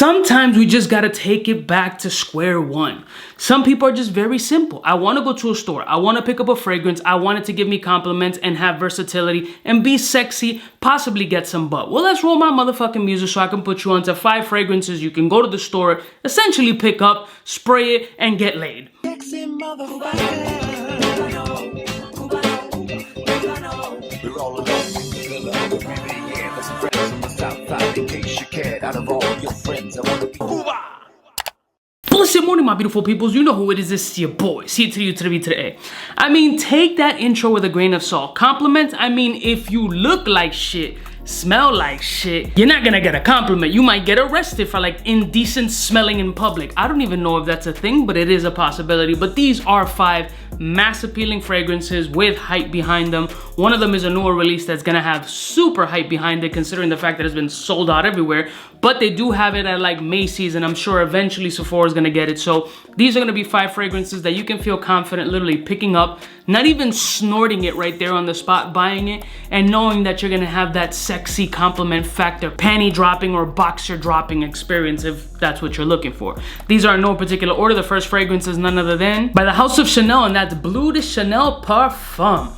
Sometimes we just gotta take it back to square one. Some people are just very simple. I wanna go to a store. I wanna pick up a fragrance. I want it to give me compliments and have versatility and be sexy, possibly get some butt. Well, let's roll my motherfucking music so I can put you onto 5 fragrances you can go to the store, essentially pick up, spray it, and get laid. Sexy motherfucker. Blessed morning, my beautiful peoples. You know who it is. This is your boy. C to the U to the B to the A. I mean, take that intro with a grain of salt. Compliments, I mean, if you look like shit, smell like shit, you're not gonna get a compliment. You might get arrested for like indecent smelling in public. I don't even know if that's a thing, but it is a possibility. But these are 5 mass appealing fragrances with hype behind them. One of them is a newer release that's gonna have super hype behind it, considering the fact that it's been sold out everywhere. But they do have it at like Macy's, and I'm sure eventually Sephora is gonna get it. So these are gonna be 5 fragrances that you can feel confident literally picking up, not even snorting it right there on the spot, buying it, and knowing that you're gonna have that sexy compliment factor, panty dropping or boxer dropping experience if that's what you're looking for. These are in no particular order. The first fragrance is none other than by the House of Chanel, and that's Bleu de Chanel Parfum.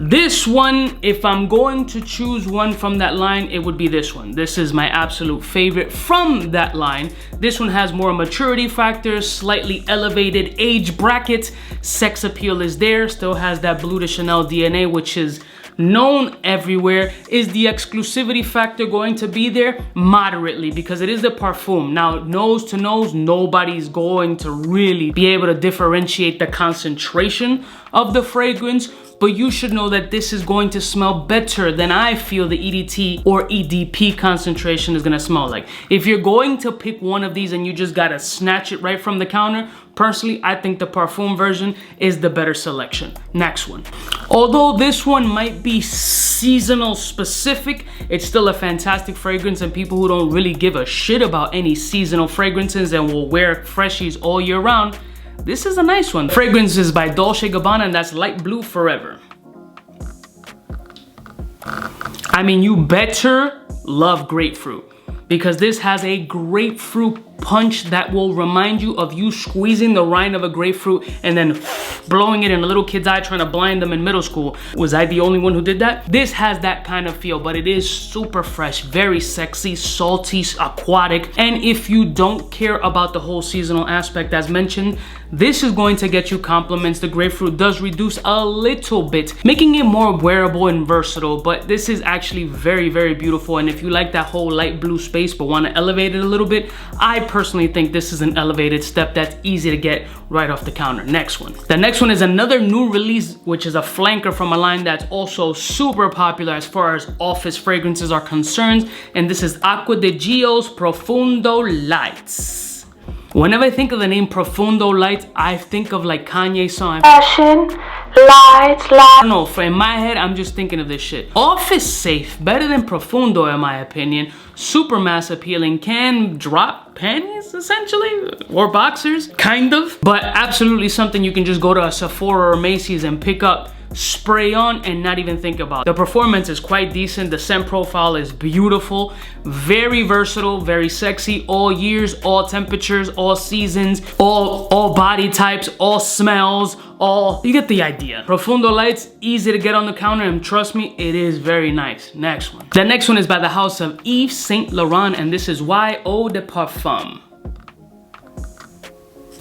This one, if I'm going to choose one from that line, it would be this one. This is my absolute favorite from that line. This one has more maturity factors, slightly elevated age bracket. Sex appeal is there, still has that Bleu de Chanel DNA, which is known everywhere. Is the exclusivity factor going to be there? Moderately, because it is the parfum. Now, nose to nose, nobody's going to really be able to differentiate the concentration of the fragrance, but you should know that this is going to smell better than I feel the EDT or EDP concentration is gonna smell like. If you're going to pick one of these and you just gotta snatch it right from the counter, personally, I think the parfum version is the better selection. Next one. Although this one might be seasonal specific, it's still a fantastic fragrance, and people who don't really give a shit about any seasonal fragrances and will wear freshies all year round, this is a nice one. Fragrance is by Dolce & Gabbana, and that's Light Blue Forever. I mean, you better love grapefruit, because this has a grapefruit punch that will remind you of you squeezing the rind of a grapefruit and then blowing it in a little kid's eye trying to blind them in middle school. Was I the only one who did that? This has that kind of feel, but it is super fresh, very sexy, salty, aquatic. And if you don't care about the whole seasonal aspect as mentioned, this is going to get you compliments. The grapefruit does reduce a little bit, making it more wearable and versatile, but this is actually very, very beautiful. And if you like that whole light blue space but want to elevate it a little bit, I personally think this is an elevated step that's easy to get right off the counter. Next one. The next one is another new release, which is a flanker from a line that's also super popular as far as office fragrances are concerned, and this is Acqua di Gio's Profundo Lights. Whenever I think of the name Profundo Lights, I think of like Kanye's song, Passion, Lights, Lights. I don't know, in my head, I'm just thinking of this shit. Office safe, better than Profundo in my opinion. Super mass appealing, can drop panties essentially, or boxers, kind of. But absolutely something you can just go to a Sephora or Macy's and pick up, spray on, and not even think about. The performance is quite decent. The scent profile is beautiful, very versatile, very sexy, all years, all temperatures, all seasons, all body types, all smells, you get the idea. Profundo Lights, easy to get on the counter, and trust me, it is very nice. Next one. The next one is by the house of Saint Laurent, and this is Y Eau de Parfum.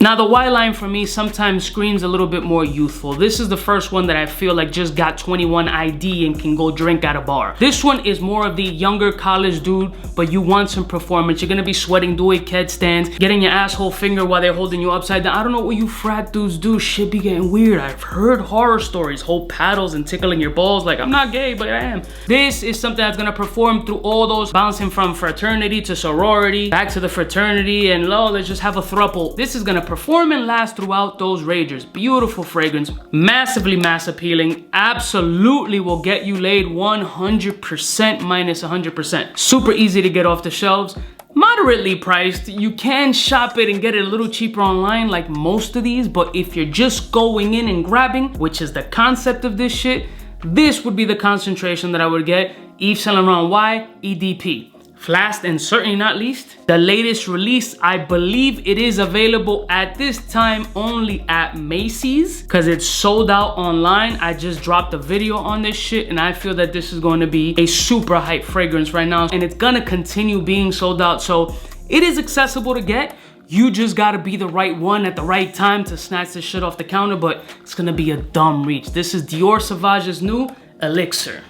Now the Y line for me sometimes screams a little bit more youthful. This is the first one that I feel like just got 21 ID and can go drink at a bar. This one is more of the younger college dude, but you want some performance. You're gonna be sweating, doing headstands, getting your asshole finger while they're holding you upside down. I don't know what you frat dudes do. Shit be getting weird. I've heard horror stories, hold paddles and tickling your balls. Like, I'm not gay, but I am. This is something that's gonna perform through all those, bouncing from fraternity to sorority, back to the fraternity, and let's just have a throuple. This is gonna perform and last throughout those ragers. Beautiful fragrance, massively mass appealing, absolutely will get you laid 100% minus 100%. Super easy to get off the shelves, moderately priced. You can shop it and get it a little cheaper online like most of these, but if you're just going in and grabbing, which is the concept of this shit, this would be the concentration that I would get. Yves Saint Laurent Y EDP. last and certainly not least, the latest release. I believe it is available at this time only at Macy's because it's sold out online. I just dropped a video on this shit and I feel that this is going to be a super hype fragrance right now and it's gonna continue being sold out. So it is accessible to get. You just gotta be the right one at the right time to snatch this shit off the counter, but it's gonna be a dumb reach. This is Dior Sauvage's new Elixir.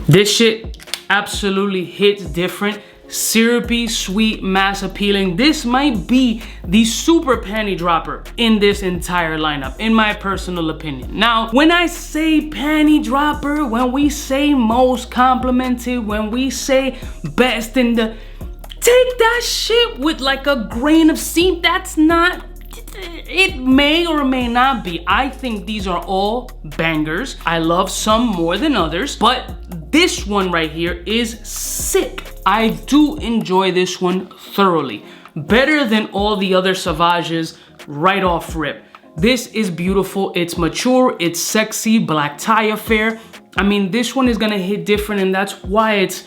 This shit absolutely hits different. Syrupy, sweet, mass appealing. This might be the super panty dropper in this entire lineup, in my personal opinion. Now, when I say panty dropper, when we say most complimented, when we say best in the, take that shit with like a grain of salt. That's not, it may or may not be. I think these are all bangers. I love some more than others, but this one right here is sick. I do enjoy this one thoroughly. Better than all the other Sauvages right off rip. This is beautiful, it's mature, it's sexy, black tie affair. I mean, this one is gonna hit different and that's why it's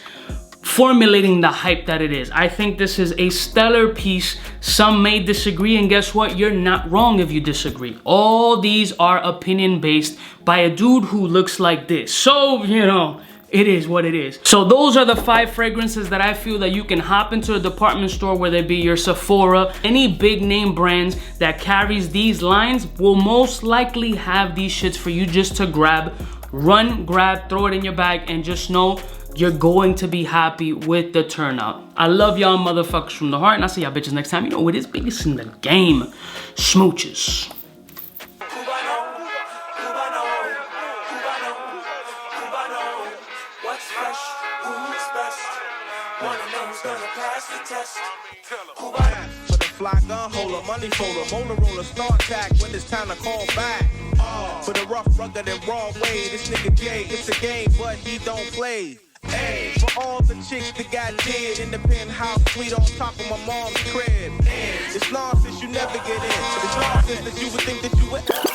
formulating the hype that it is. I think this is a stellar piece. Some may disagree, and guess what? You're not wrong if you disagree. All these are opinion based by a dude who looks like this. So, you know, it is what it is. So those are the 5 fragrances that I feel that you can hop into a department store, whether it be your Sephora, any big name brands that carries these lines will most likely have these shits for you just to grab, run, grab, throw it in your bag, and just know you're going to be happy with the turnout. I love y'all motherfuckers from the heart, and I'll see y'all bitches next time. You know it is biggest in the game. Smooches. For the fly gun holder, money folder, Motorola start tag when it's time to call back. For the rough, rugged, and raw way, this nigga Jay, it's a game, but he don't play. Hey, for all the chicks that got dead in the penthouse suite on top of my mom's crib. It's nonsense you never get in. It's nonsense that you would think that you would.